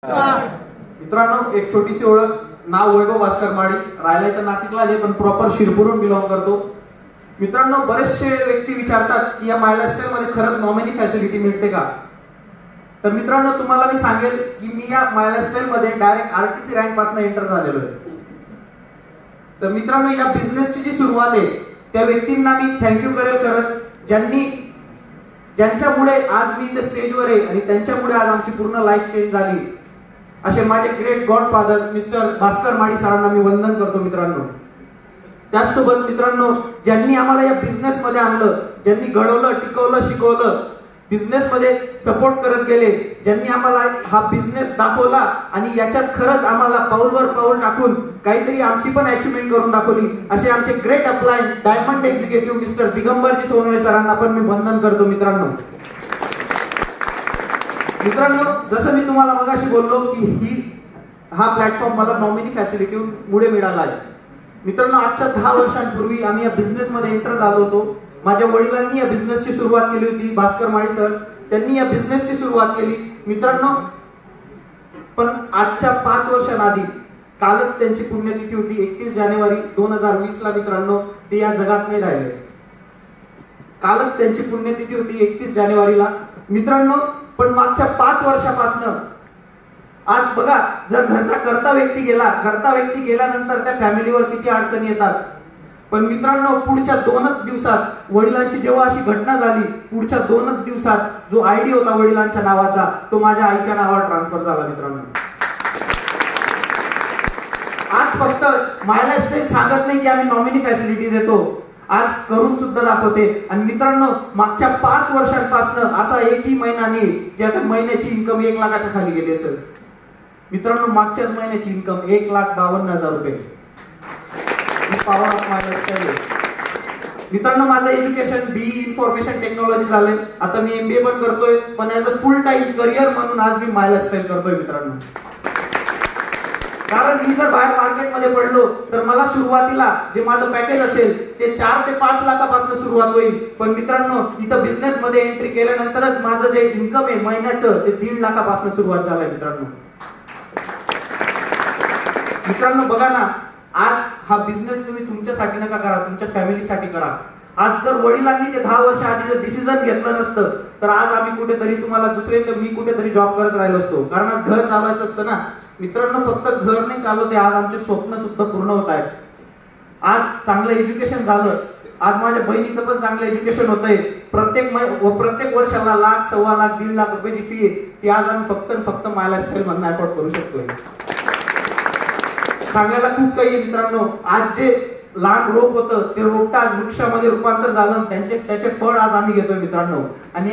मित्रांनो, एक छोटीशी ओळख. नाव वैभव भास्कर माळी, राहायला इथं नाशिकला आहे पण प्रॉपर शिरपूरहून बिलॉंग करतो. मित्रांनो, बरेचसे व्यक्ती विचारतात की या माय लाईफस्टाईल मध्ये खरंच नॉमिनी फॅसिलिटी मिळते का? तर मित्रांनो, तुम्हाला मी सांगेल की मी या माय लाईफस्टाईल मध्ये डायरेक्ट आरटीसी रँक पासून एंटर झालेलो आहे. तर मित्रांनो, या बिझनेसची जी सुरुवात आहे त्या व्यक्तींना मी थँक्यू करेल खरंच, ज्यांच्यामुळे आज मी इथे स्टेजवर आहे आणि त्यांच्यामुळे आज आमची पूर्ण लाईफ चेंज झाली. असे माझे ग्रेट गॉडफादर मिस्टर भास्कर माळी सरांना मी वंदन करतो मित्रांनो. त्याचसोबत मित्रांनो, ज्यांनी आम्हाला या बिझनेस मध्ये आणलं, ज्यांनी घडवलं, टिकवलं, शिकवलं, बिझनेस मध्ये सपोर्ट करत गेले, ज्यांनी आम्हाला हा बिझनेस दाखवला आणि याच्यात खरंच आम्हाला पाऊलवर पाऊल टाकून काहीतरी आमची पण अचिव्हमेंट करून दाखवली, असे आमचे great upline diamond executive mister Digambarji Sonawane सरांना पण मी वंदन करतो मित्रांनो. मित्रांनो, जसं मी तुम्हाला मगाशी बोललो की हा प्लॅटफॉर्म मला नॉमिनी फॅसिलिटी मुळे मिळाला आहे. मित्रांनो, आजच्या 10 वर्षांपूर्वी आम्ही या बिझनेस मध्ये एंटर झालो होतो. माझ्या वडिलांनी या बिझनेसची सुरुवात केली होती, भास्कर माळी सर त्यांनी या बिझनेसची सुरुवात केली मित्रांनो. पण आजच्या 5 वर्षांआधी कालच त्यांची पुण्यतिथी होती, 31 जानेवारी 2020 ला मित्रांनो ते या जगात नाही राहिले. कालच त्यांची पुण्यतिथी होती 31 जानेवारीला मित्रांनो. पण मागच्या 5 वर्षापासून आज बघा, जर घरचा करता व्यक्ती गेल्यानंतर त्या फॅमिलीवर किती अडचणी येतात. पण मित्रांनो, पुढच्या 2च दिवसात वडिलांची जेव्हा अशी घटना झाली, पुढच्या 2च दिवसात जो आयडी होता वडिलांच्या नावाचा तो माझ्या आईच्या नावावर ट्रान्सफर झाला मित्रांनो. आज फक्त माय लाईफस्टाईल सांगत नाही की आम्ही नॉमिनी फॅसिलिटी देतो, आज करून सुद्धा दाखवते. आणि मित्रांनो, मागच्या 5 वर्षांपासून असा एकही महिना नाही ज्या महिन्याची इन्कम 1 लाखाच्या खाली गेली असेल. मित्रांनो, मागच्याच महिन्याची इन्कम 1,52,000 रुपये. Power of my lifestyle. मित्रांनो, माझं एज्युकेशन बीई इन्फॉर्मेशन टेक्नॉलॉजी झालंय. आता मी एमबीए पण करतोय, पण as a full time career म्हणून आज मी माय लाईफस्टाईल करतोय मित्रांनो. कारण मी जर बाहेर मार्केटमध्ये पडलो तर मला सुरुवातीला जे माझं पॅकेज असेल ते 4 ते 5 लाखापासून सुरुवात होईल. पण मित्रांनो, इथं बिझनेस मध्ये एंट्री केल्यानंतरच माझं जे इन्कम आहे महिन्याचं ते 1.5 लाखापासून सुरुवात झालंय मित्रांनो. मित्रांनो, बघा ना, आज हा बिझनेस तुम्ही तुमच्यासाठी नका करा, तुमच्या फॅमिलीसाठी करा. आज जर वडिलांनी ते 10 वर्ष आधी जर डिसिजन घेतलं नसतं तर आज आम्ही कुठेतरी तुम्हाला मी कुठेतरी जॉब करत राहिलो असतो. कारण आज घर चालवायचं असतं ना मित्रांनो. फक्त घर नाही चालवते, आज आमचे स्वप्न सुद्धा पूर्ण होत आहेत. आज चांगलं एज्युकेशन झालं, आज माझ्या बहिणीचं पण चांगलं एज्युकेशन होतंय. प्रत्येक वर्षाला 1,00,000, 1,25,000, 1,50,000 रुपयाची फी आहे, ती आज आम्ही फक्त माय लाईफस्टाईल मधून अफोर्ड करू शकतोय. सांगायला खूप काही आहे मित्रांनो. आज जे लहान रोप होतं ते रोपटं आज वृक्षामध्ये रूपांतर झालं, त्याचे फळ आज आम्ही घेतोय मित्रांनो. आणि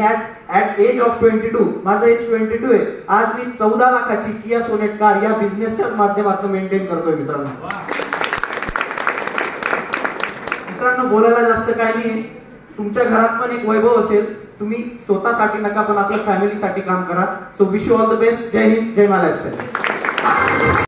ऍट एज ऑफ 22, माझं एज 22 आहे, आज मी 14 लाखाची किया सोनेट कार या बिझनेसच्याच माध्यमातून मेंटेन करतोय मित्रांनो. मित्रांनो, बोलायला जास्त काही नाही. तुमच्या घरात पण एक वैभव असेल, तुम्ही स्वतःसाठी नका पण आपल्या फॅमिलीसाठी काम करा. So wish you all the best. जय हिंद, जय माय लाईफस्टाईल.